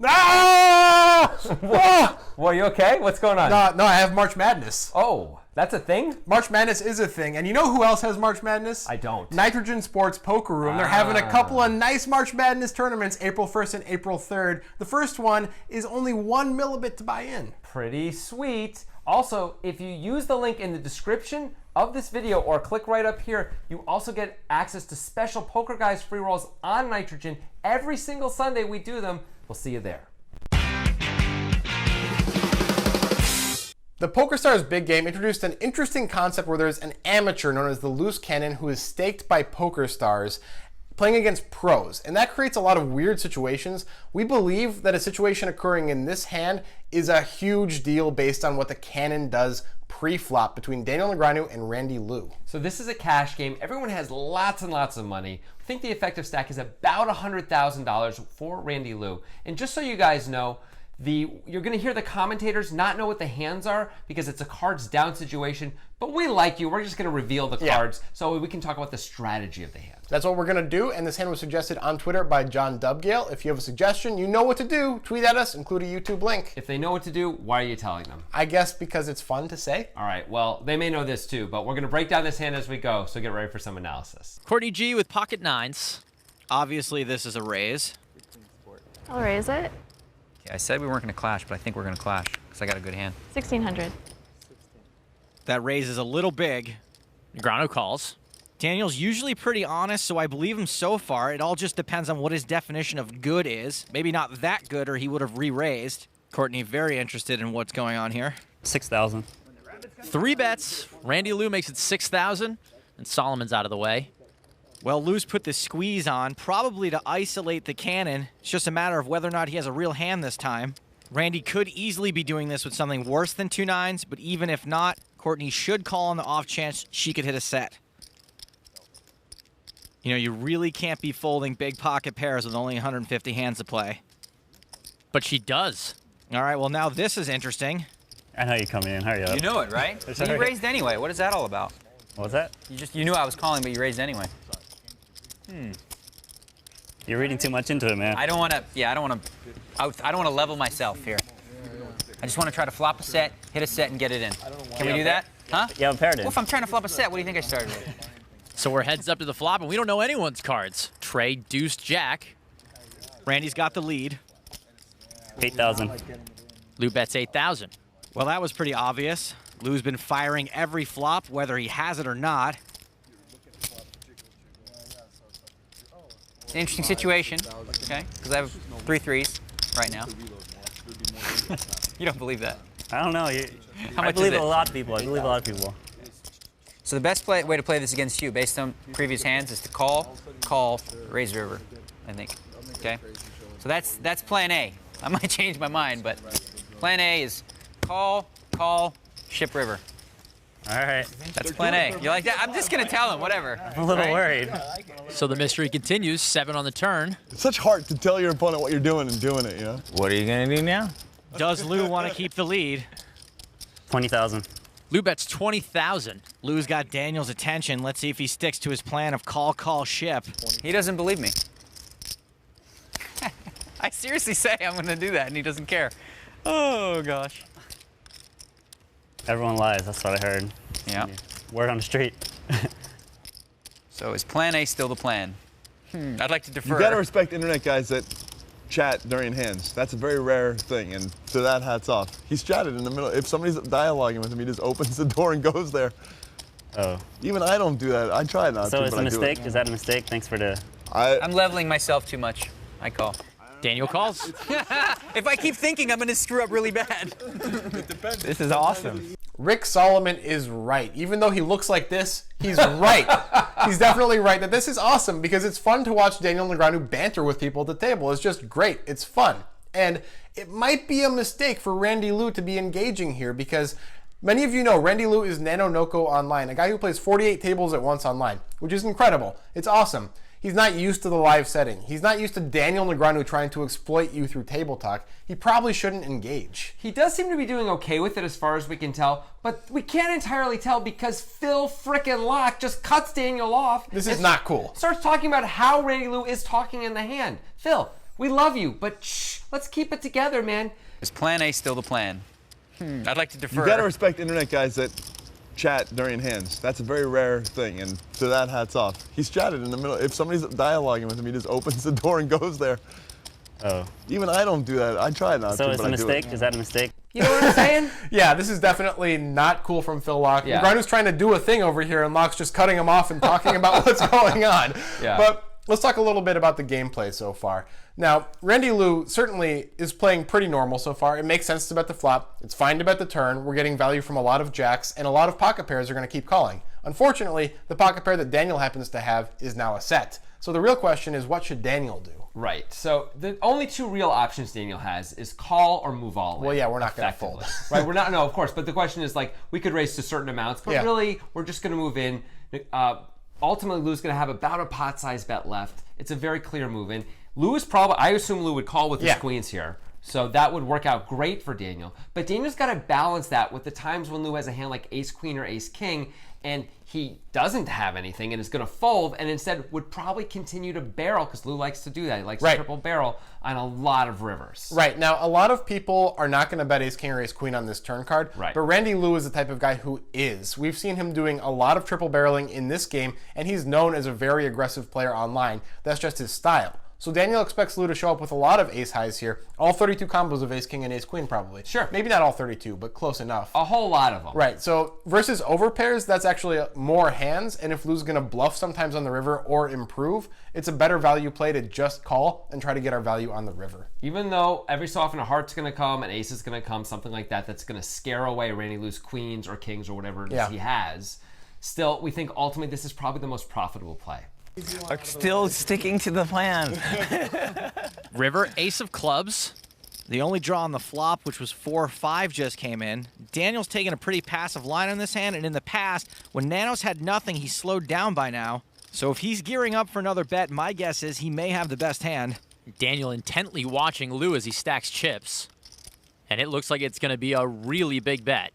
No! Well, you okay? What's going on? No, I have March Madness. Oh, that's a thing? March Madness is a thing. And you know who else has March Madness? I don't. Nitrogen Sports Poker Room. They're having a couple of nice March Madness tournaments, April 1st and April 3rd. The first one is only 1 millibit to buy in. Pretty sweet. Also, if you use the link in the description of this video or click right up here, you also get access to special Poker Guys free rolls on Nitrogen. Every single Sunday we do them. We'll see you there. The PokerStars Big Game introduced an interesting concept where there's an amateur known as the loose cannon who is staked by PokerStars playing against pros, and that creates a lot of weird situations. We believe that a situation occurring in this hand is a huge deal based on what the cannon does pre-flop between Daniel Negreanu and Randy Liu. So this is a cash game. Everyone has lots and lots of money. I think the effective stack is about $100,000 for Randy Liu. And just so you guys know, you're going to hear the commentators not know what the hands are because it's a cards down situation, but we like you. We're just going to reveal the cards so we can talk about the strategy of the hand. That's what we're going to do, and this hand was suggested on Twitter by John Dubgale. If you have a suggestion, you know what to do. Tweet at us, include a YouTube link. If they know what to do, why are you telling them? I guess because it's fun to say. All right, well, they may know this too, but we're going to break down this hand as we go, so get ready for some analysis. Courtney G with pocket nines. Obviously, this is a raise. I'll raise it. I said we weren't going to clash, but I think we're going to clash because I got a good hand. 1600. That raise is a little big. Negreanu calls. Daniel's usually pretty honest, so I believe him so far. It all just depends on what his definition of good is. Maybe not that good, or he would have re-raised. Courtney very interested in what's going on here. 6,000. 3 bets. Randy Liu makes it 6,000, and Solomon's out of the way. Well, Liu's put the squeeze on, probably to isolate the cannon. It's just a matter of whether or not he has a real hand this time. Randy could easily be doing this with something worse than 2 nines, but even if not, Courtney should call on the off chance she could hit a set. You know, you really can't be folding big pocket pairs with only 150 hands to play. But she does. All right, well, now this is interesting. I know you're coming in. Hurry up. You know it, right? You raised anyway. What is that all about? What was that? You knew I was calling, but you raised anyway. You're reading too much into it, man. I don't want to. Yeah, I don't want to level myself here. I just want to try to flop a set, hit a set, and get it in. Can we do that? Huh? Yeah, I'm paired in. Well, if I'm trying to flop a set, what do you think I started with? So we're heads up to the flop, and we don't know anyone's cards. Trey, deuce, jack. Randy's got the lead. 8,000. Liu bets 8,000. Well, that was pretty obvious. Liu's been firing every flop, whether he has it or not. It's an interesting situation, okay? Because I have 3 threes right now. You don't believe that? I don't know. How much I believe is it? a lot of people. I believe a lot of people. So the best way to play this against you, based on previous hands, is to call, raise river, I think. Okay? So that's plan A. I might change my mind, but plan A is call, ship river. All right. That's plan A. You like that? I'm just going to tell him, whatever. I'm a little worried. So the mystery continues, 7 on the turn. It's such hard to tell your opponent what you're doing and doing it, you know? What are you going to do now? Does Liu want to keep the lead? 20,000. Liu bets 20,000. Liu's got Daniel's attention. Let's see if he sticks to his plan of call, ship. He doesn't believe me. I seriously say I'm going to do that, and he doesn't care. Oh, gosh. Everyone lies. That's what I heard. Yeah. Word on the street. So is plan A still the plan? I'd like to defer. You gotta respect internet guys that chat during hands. That's a very rare thing, and to that, hats off. He's chatted in the middle. If somebody's dialoguing with him, he just opens the door and goes there. Oh. Even I don't do that. I try not to, So it's but a I do mistake? it. Is that a mistake? Thanks for the... I'm leveling myself too much. I call. Daniel calls. If I keep thinking, I'm going to screw up really bad. This is awesome. Rick Solomon is right. Even though he looks like this, he's right. He's definitely right that this is awesome because it's fun to watch Daniel Negreanu banter with people at the table. It's just great. It's fun. And it might be a mistake for Randy Liu to be engaging here because many of you know Randy Liu is Nanonoko online, a guy who plays 48 tables at once online, which is incredible. It's awesome. He's not used to the live setting. He's not used to Daniel Negreanu trying to exploit you through table talk. He probably shouldn't engage. He does seem to be doing okay with it as far as we can tell, but we can't entirely tell because Phil frickin' Locke just cuts Daniel off. This is not cool. Starts talking about how Randy Liu is talking in the hand. Phil, We love you, but shh, let's keep it together, man. Is plan A still the plan? I'd like to defer. You gotta respect internet guys that chat during hands. That's a very rare thing, and to that, hats off. He's chatted in the middle. If somebody's dialoguing with him, he just opens the door and goes there. Oh. Even I don't do that. I try not to, So it's but a I do mistake? it. Is that a mistake? You know what I'm saying? Yeah, this is definitely not cool from Phil Locke. Yeah. Negreanu's trying to do a thing over here, and Locke's just cutting him off and talking about what's going on. Yeah. But let's talk a little bit about the gameplay so far. Now, Randy Lou certainly is playing pretty normal so far. It makes sense to bet the flop. It's fine to bet the turn. We're getting value from a lot of jacks, and a lot of pocket pairs are going to keep calling. Unfortunately, the pocket pair that Daniel happens to have is now a set. So the real question is, what should Daniel do? Right. So the only two real options Daniel has is call or move all in. Well, yeah, we're not going to effectively. fold. Right. We're not. No, of course. But the question is, like, we could raise to certain amounts, but Yeah. really, we're just going to move in. Ultimately, Lou's going to have about a pot-sized bet left. It's a very clear move in. Lou is probably. I assume Lou would call with his queens here. So that would work out great for Daniel. But Daniel's got to balance that with the times when Lou has a hand like ace queen or ace king, and he doesn't have anything and is going to fold, and instead would probably continue to barrel, because Lou likes to do that. He likes to triple barrel on a lot of rivers. Right. Now, a lot of people are not going to bet ace king or ace queen on this turn card. Right. But Randy Lou is the type of guy who is. We've seen him doing a lot of triple barreling in this game, and he's known as a very aggressive player online. That's just his style. So Daniel expects Lou to show up with a lot of ace highs here. All 32 combos of ace king and ace queen probably. Sure. Maybe not all 32, but close enough. A whole lot of them. Right. So versus overpairs, that's actually more hands. And if Lou's going to bluff sometimes on the river or improve, it's a better value play to just call and try to get our value on the river. Even though every so often a heart's going to come, an ace is going to come, something like that, that's going to scare away Randy Lou's queens or kings or whatever it is he has. Still, we think ultimately this is probably the most profitable play. Are still sticking to the plan. River, ace of clubs. The only draw on the flop, which was 4-5, just came in. Daniel's taking a pretty passive line on this hand, and in the past, when Nanos had nothing, he slowed down by now. So if he's gearing up for another bet, my guess is he may have the best hand. Daniel intently watching Lou as he stacks chips. And it looks like it's going to be a really big bet.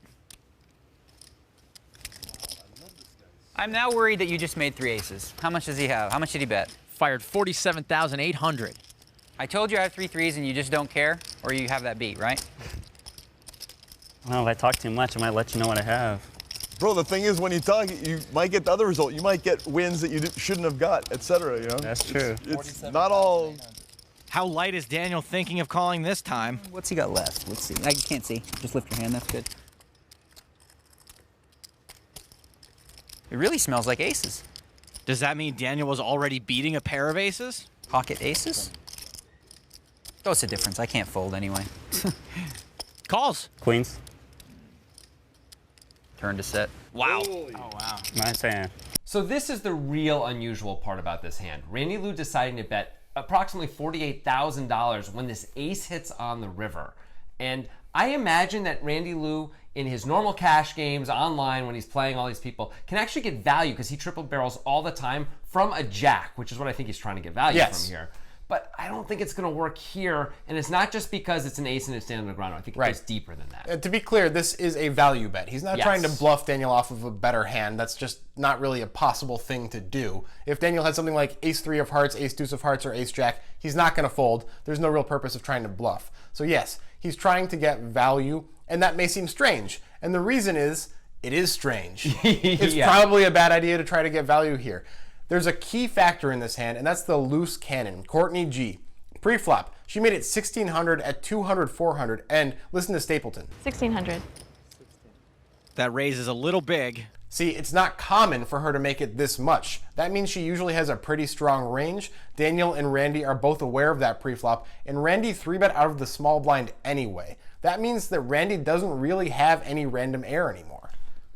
I'm now worried that you just made 3 aces. How much does he have? How much did he bet? Fired 47,800. I told you I have 3 threes and you just don't care, or you have that beat, right? Well, if I talk too much, I might let you know what I have. Bro, the thing is, when you talk, you might get the other result. You might get wins that you shouldn't have got, etc. You know? That's true. It's not all. How light is Daniel thinking of calling this time? What's he got left? Let's see. I can't see. Just lift your hand. That's good. It really smells like aces. Does that mean Daniel was already beating a pair of aces? Pocket aces? Oh, it's a difference. I can't fold anyway. Calls. Queens. Turn to set. Wow. Nice hand. So this is the real unusual part about this hand. Randy Lou deciding to bet approximately $48,000 when this ace hits on the river. And I imagine that Randy Lou, in his normal cash games online when he's playing all these people, can actually get value because he triple barrels all the time from a jack, which is what I think he's trying to get value from here. But I don't think it's going to work here, and it's not just because it's an ace and it's Negreanu. I think it goes deeper than that. To be clear, this is a value bet. He's not trying to bluff Daniel off of a better hand. That's just not really a possible thing to do. If Daniel had something like ace-3 of hearts, ace-deuce of hearts, or ace-jack, he's not going to fold. There's no real purpose of trying to bluff. So yes, he's trying to get value, and that may seem strange. And the reason is, it is strange. It's probably a bad idea to try to get value here. There's a key factor in this hand, and that's the loose cannon, Courtney G. Pre-flop, she made it 1,600 at 200, 400, and listen to Stapleton. 1,600. That raise is a little big. See, it's not common for her to make it this much. That means she usually has a pretty strong range. Daniel and Randy are both aware of that pre-flop, and Randy 3-bet out of the small blind anyway. That means that Randy doesn't really have any random air anymore.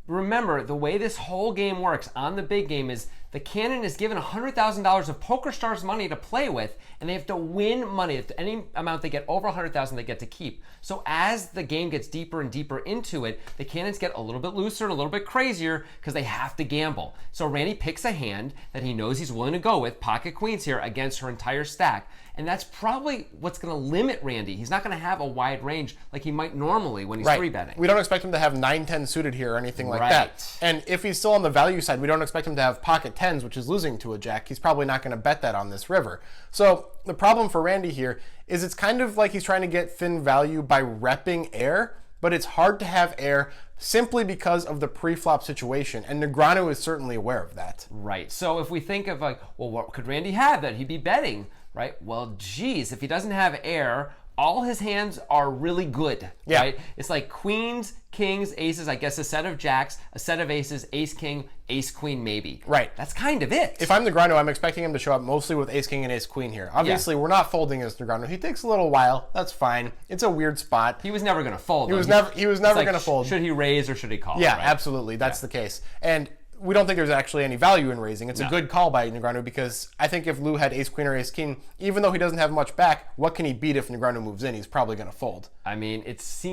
Remember, the way this whole game works on the big game is the cannon is given $100,000 of PokerStars money to play with, and they have to win money. If any amount they get over $100,000, they get to keep. So as the game gets deeper and deeper into it, the cannons get a little bit looser and a little bit crazier because they have to gamble. So Randy picks a hand that he knows he's willing to go with, pocket queens here, against her entire stack. And that's probably what's going to limit Randy. He's not going to have a wide range like he might normally when he's Right. 3-betting. We don't expect him to have 9-10 suited here or anything like Right. that. And if he's still on the value side, we don't expect him to have pocket 10s, which is losing to a jack. He's probably not going to bet that on this river. So the problem for Randy here is it's kind of like he's trying to get thin value by repping air, but it's hard to have air simply because of the pre-flop situation, and Negreanu is certainly aware of that. Right. So if we think of like, well, what could Randy have that he'd be betting, right? Well, geez, if he doesn't have air, all his hands are really good, Yeah. right? It's like queens, kings, aces, I guess a set of jacks, a set of aces, ace, king, ace, queen, maybe. Right. That's kind of it. If I'm Negreanu, I'm expecting him to show up mostly with ace king and ace queen here. Obviously, we're not folding as Negreanu. He takes a little while. That's fine. It's a weird spot. He was never going to fold. He was though. never like, going to fold. Should he raise or should he call? Yeah, right? absolutely. That's the case. And we don't think there's actually any value in raising. It's a good call by Negreanu because I think if Lou had ace queen or ace king, even though he doesn't have much back, what can he beat if Negreanu moves in? He's probably going to fold. I mean, it's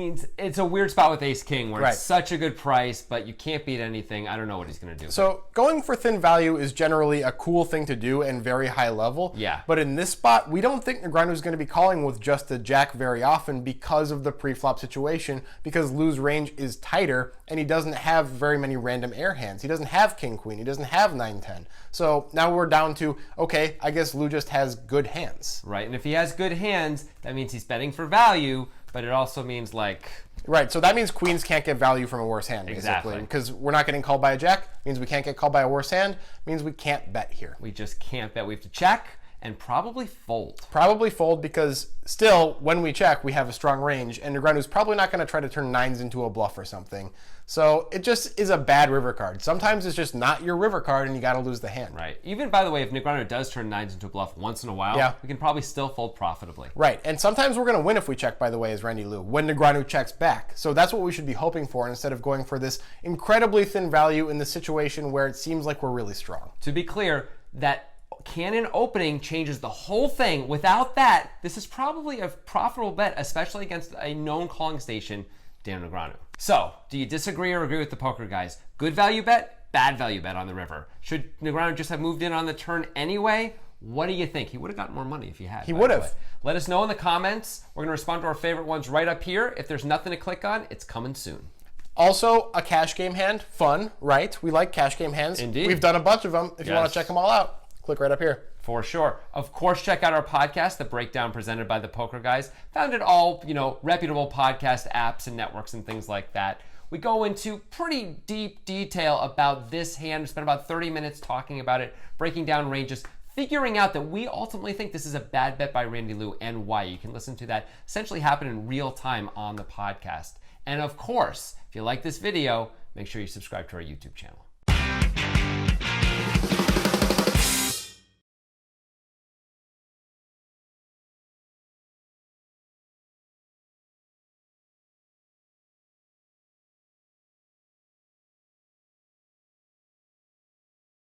a weird spot with ace king where it's such a good price, but you can't beat anything. I don't know what he's going to do. So going for thin value is generally a cool thing to do and very high level. Yeah. But in this spot, we don't think Negreanu is going to be calling with just a jack very often because of the pre-flop situation, because Lou's range is tighter and he doesn't have very many random air hands. He doesn't have king queen. He doesn't have 9-10. So now we're down to, okay, I guess Lou just has good hands. Right, and if he has good hands, that means he's betting for value, but it also means like... Right, so that means queens can't get value from a worse hand, basically. Exactly. Because we're not getting called by a jack, means we can't get called by a worse hand, means we can't bet here. We just can't bet. We have to check and probably fold. Probably fold because still, when we check, we have a strong range, and Negreanu's probably not going to try to turn 9s into a bluff or something. So it just is a bad river card. Sometimes it's just not your river card, and you got to lose the hand. Right. Even, by the way, if Negreanu does turn 9s into a bluff once in a while, we can probably still fold profitably. Right, and sometimes we're going to win if we check, by the way, as Randy Lou, when Negreanu checks back. So that's what we should be hoping for instead of going for this incredibly thin value in the situation where it seems like we're really strong. To be clear, that cannon opening changes the whole thing. Without that, this is probably a profitable bet, especially against a known calling station, Daniel Negreanu. So, do you disagree or agree with the poker guys? Good value bet, bad value bet on the river. Should Negreanu just have moved in on the turn anyway? What do you think? He would have gotten more money if he had. He would have. Let us know in the comments. We're going to respond to our favorite ones right up here. If there's nothing to click on, it's coming soon. Also, a cash game hand, fun, right? We like cash game hands. Indeed. We've done a bunch of them. If you want to check them all out, click right up here. For sure. Of course, check out our podcast, The Breakdown, presented by the Poker Guys. Found it all, reputable podcast apps and networks and things like that. We go into pretty deep detail about this hand. We spent about 30 minutes talking about it, breaking down ranges, figuring out that we ultimately think this is a bad bet by Randy Lou and why. You can listen to that essentially happen in real time on the podcast. And of course, if you like this video, make sure you subscribe to our YouTube channel.